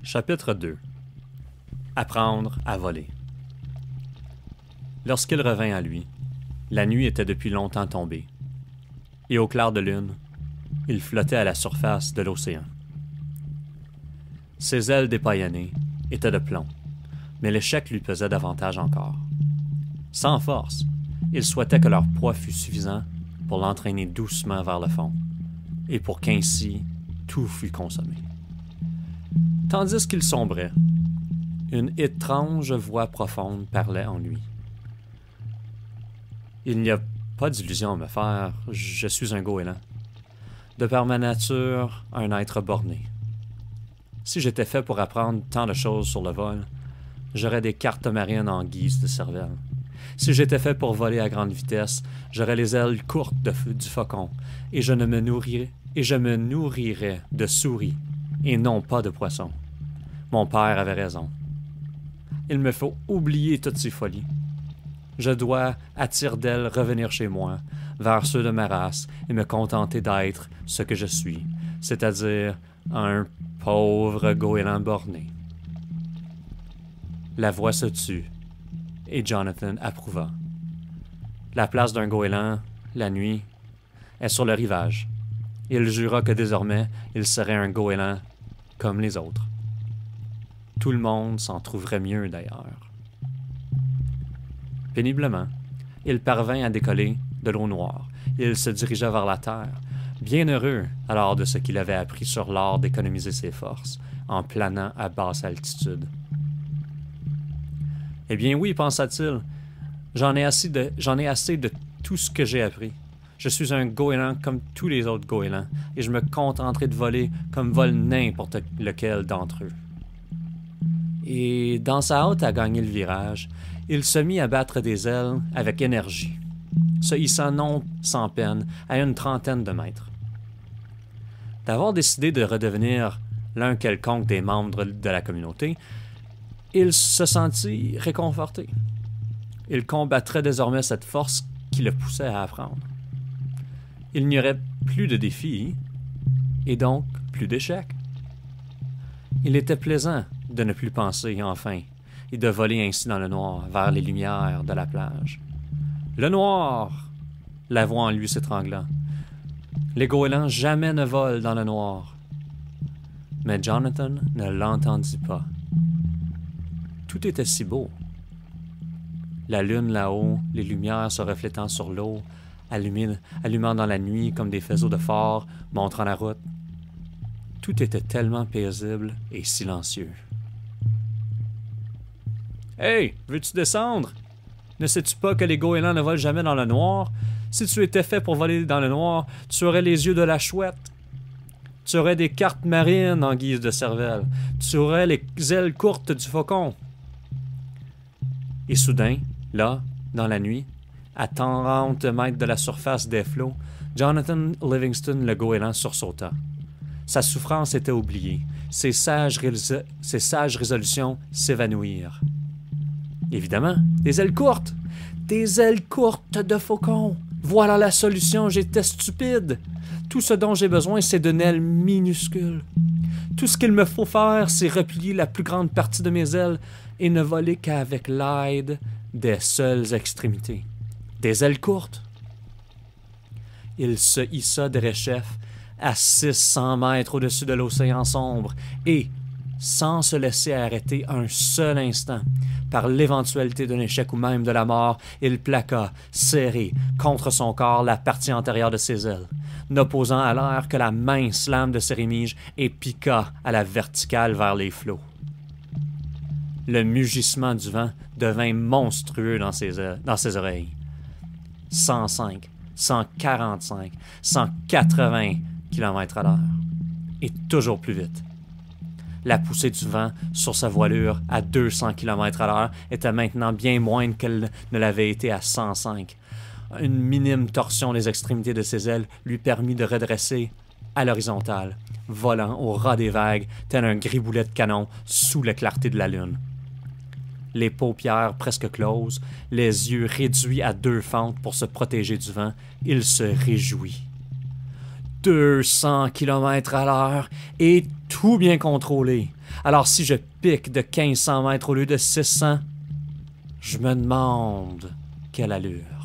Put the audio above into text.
Chapitre 2. Apprendre à voler. Lorsqu'il revint à lui, la nuit était depuis longtemps tombée, et au clair de lune, il flottait à la surface de l'océan. Ses ailes dépaillonnées étaient de plomb, mais l'échec lui pesait davantage encore. Sans force, il souhaitait que leur poids fût suffisant pour l'entraîner doucement vers le fond, et pour qu'ainsi tout fût consommé. Tandis qu'il sombrait, une étrange voix profonde parlait en lui. « Il n'y a pas d'illusion à me faire, je suis un goéland. De par ma nature, un être borné. Si j'étais fait pour apprendre tant de choses sur le vol, j'aurais des cartes marines en guise de cervelle. Si j'étais fait pour voler à grande vitesse, j'aurais les ailes courtes du faucon, et je me nourrirais de souris, et non pas de poissons. Mon père avait raison. Il me faut oublier toutes ces folies. Je dois, à tire-d'aile, revenir chez moi, vers ceux de ma race, et me contenter d'être ce que je suis, c'est-à-dire un pauvre goéland borné. » La voix se tut, et Jonathan approuva. La place d'un goéland, la nuit, est sur le rivage. Il jura que désormais, il serait un goéland comme les autres. Tout le monde s'en trouverait mieux d'ailleurs. Péniblement, il parvint à décoller de l'eau noire. Il se dirigea vers la terre, bien heureux alors de ce qu'il avait appris sur l'art d'économiser ses forces, en planant à basse altitude. « Eh bien oui, pensa-t-il, j'en ai assez de tout ce que j'ai appris. Je suis un goéland comme tous les autres goélands, et je me contenterai de voler comme vole n'importe lequel d'entre eux. » Et dans sa hâte à gagner le virage, il se mit à battre des ailes avec énergie, se hissant non sans peine à une trentaine de mètres. D'avoir décidé de redevenir l'un quelconque des membres de la communauté, il se sentit réconforté. Il combattrait désormais cette force qui le poussait à apprendre. Il n'y aurait plus de défis, et donc plus d'échecs. Il était plaisant de ne plus penser, enfin, et de voler ainsi dans le noir, vers les lumières de la plage. Le noir! La voix en lui s'étrangla. Les goélands jamais ne volent dans le noir. Mais Jonathan ne l'entendit pas. Tout était si beau. La lune là-haut, les lumières se reflétant sur l'eau, allumant dans la nuit comme des faisceaux de phare montrant la route. Tout était tellement paisible et silencieux. « Hey, veux-tu descendre? Ne sais-tu pas que les goélands ne volent jamais dans le noir? Si tu étais fait pour voler dans le noir, tu aurais les yeux de la chouette. Tu aurais des cartes marines en guise de cervelle. Tu aurais les ailes courtes du faucon. » Et soudain, là, dans la nuit, à 30 mètres de la surface des flots, Jonathan Livingston le goéland sursauta. Sa souffrance était oubliée. Ses sages résolutions s'évanouirent. Évidemment, des ailes courtes! Des ailes courtes de faucon! Voilà la solution, j'étais stupide! Tout ce dont j'ai besoin, c'est d'une aile minuscule. Tout ce qu'il me faut faire, c'est replier la plus grande partie de mes ailes et ne voler qu'avec l'aide des seules extrémités. Des ailes courtes! Il se hissa derechef à 600 mètres au-dessus de l'océan sombre et, sans se laisser arrêter un seul instant, par l'éventualité d'un échec ou même de la mort, il plaqua, serré, contre son corps la partie antérieure de ses ailes, n'opposant à l'air que la mince lame de ses rémiges et piqua à la verticale vers les flots. Le mugissement du vent devint monstrueux dans ses oreilles. 105, 145, 180 km/h, et toujours plus vite. La poussée du vent sur sa voilure à 200 km/h était maintenant bien moindre qu'elle ne l'avait été à 105. Une minime torsion des extrémités de ses ailes lui permit de redresser à l'horizontale, volant au ras des vagues tel un griboulet de canon sous la clarté de la lune. Les paupières presque closes, les yeux réduits à 2 fentes pour se protéger du vent, il se réjouit. 200 km/h et tout bien contrôlé. Alors si je pique de 1500 mètres au lieu de 600, je me demande quelle allure.